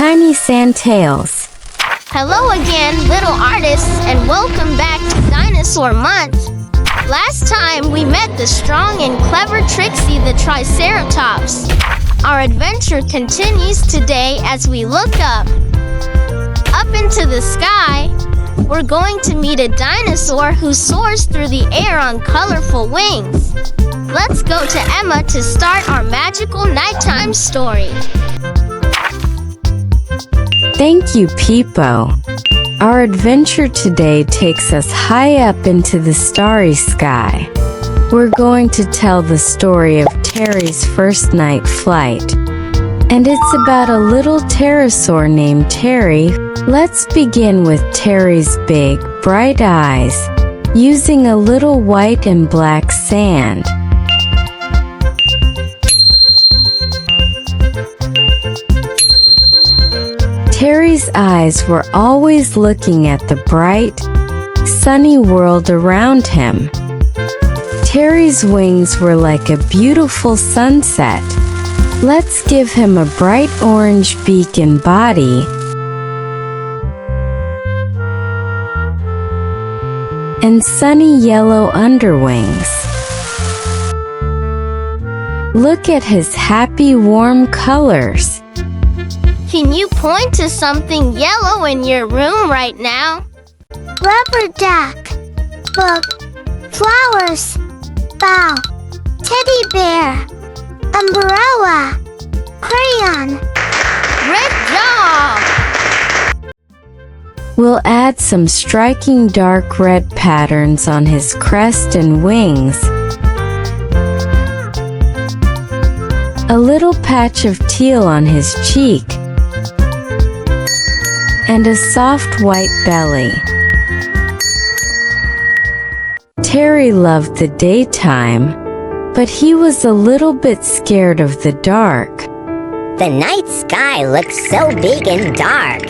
tiny sand tails. Hello again, little artists, and welcome back to Dinosaur Month. Last time, we met the strong and clever Trixie the Triceratops. Our adventure continues today as we look up. Up into the sky, we're going to meet a dinosaur who soars through the air on colorful wings. Let's go to Emma to start our magical nighttime story. Thank you, Pipo. Our adventure today takes us high up into the starry sky. We're going to tell the story of Terry's first night flight. And it's about a little pterosaur named Terry. Let's begin with Terry's big, bright eyes, using a little white and black sand. Terry's eyes were always looking at the bright, sunny world around him. Terry's wings were like a beautiful sunset. Let's give him a bright orange beak and body, and sunny yellow underwings. Look at his happy, warm colors. Can you point to something yellow in your room right now? Rubber duck, book, flowers, bow, teddy bear, umbrella, crayon. Great job! We'll add some striking dark red patterns on his crest and wings. A little patch of teal on his cheek, and a soft white belly. Terry loved the daytime, but he was a little bit scared of the dark. The night sky looks so big and dark.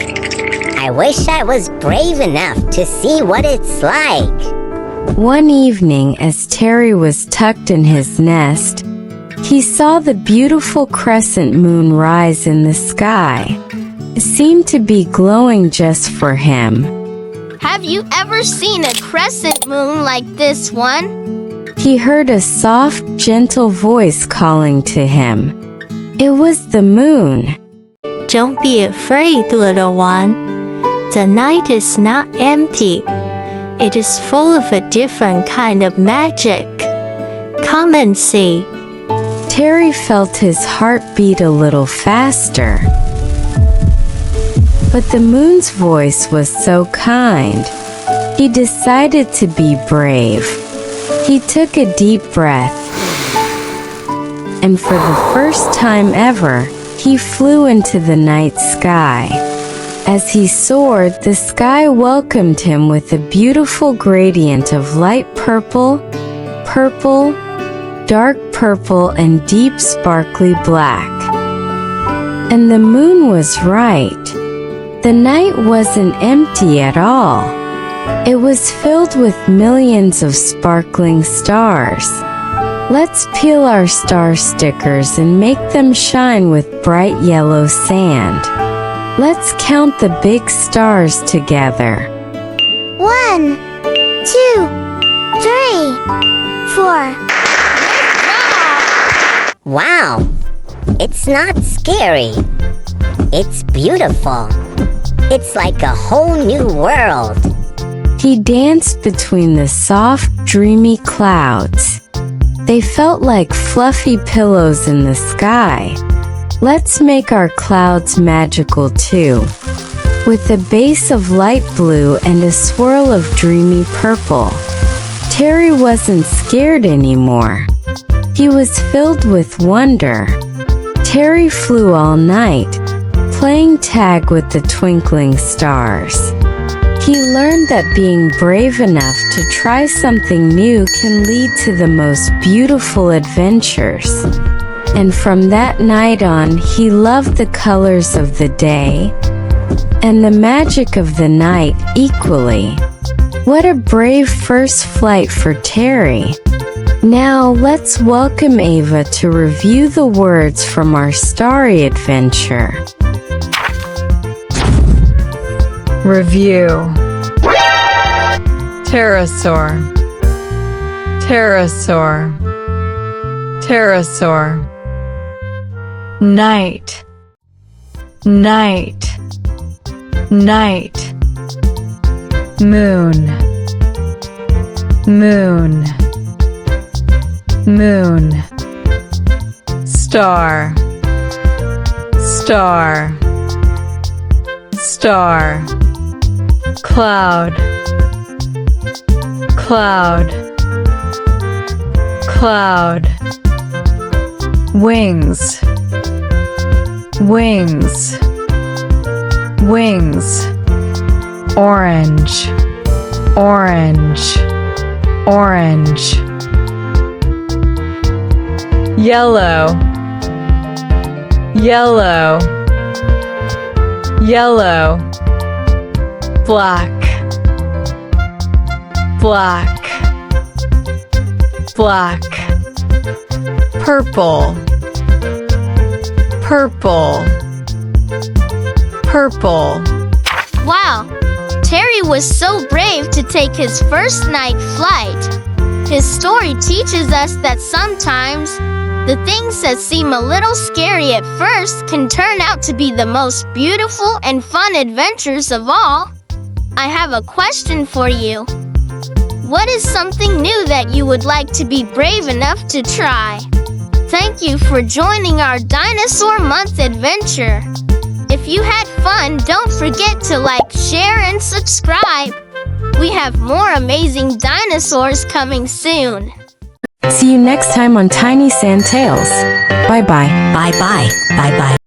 I wish I was brave enough to see what it's like. One evening, as Terry was tucked in his nest, he saw the beautiful crescent moon rise in the sky. It seemed to be glowing just for him. Have you ever seen a crescent moon like this one? He heard a soft, gentle voice calling to him. It was the moon. Don't be afraid, little one. The night is not empty. It is full of a different kind of magic. Come and see. Terry felt his heart beat a little faster. But the moon's voice was so kind. He decided to be brave. He took a deep breath, and for the first time ever, he flew into the night sky. As he soared, the sky welcomed him with a beautiful gradient of light purple, purple, dark purple, and deep sparkly black. And the moon was right. The night wasn't empty at all. It was filled with millions of sparkling stars. Let's peel our star stickers and make them shine with bright yellow sand. Let's count the big stars together. 1, 2, 3, 4. Wow! It's not scary. It's beautiful. It's like a whole new world. He danced between the soft, dreamy clouds. They felt like fluffy pillows in the sky. Let's make our clouds magical too, with a base of light blue and a swirl of dreamy purple. Terry wasn't scared anymore. He was filled with wonder. Terry flew all night, playing tag with the twinkling stars. He learned that being brave enough to try something new can lead to the most beautiful adventures. And from that night on, he loved the colors of the day and the magic of the night equally. What a brave first flight for Terry. Now let's welcome Ava to review the words from our starry adventure. Review. Pterosaur. Pterosaur. Pterosaur. Night. Night. Night. Moon. Moon. Moon. Star. Star. Star. Cloud. Cloud. Cloud. Wings. Wings. Wings. Orange. Orange. Orange. Yellow. Yellow. Yellow. Black. Black. Black. Purple. Purple. Purple. Wow, Terry was so brave to take his first night flight. His story teaches us that sometimes the things that seem a little scary at first can turn out to be the most beautiful and fun adventures of all. I have a question for you. What is something new that you would like to be brave enough to try? Thank you for joining our Dinosaur Month adventure. If you had fun, don't forget to like, share, and subscribe. We have more amazing dinosaurs coming soon. See you next time on Tiny Sand Tales. Bye-bye. Bye bye. Bye bye.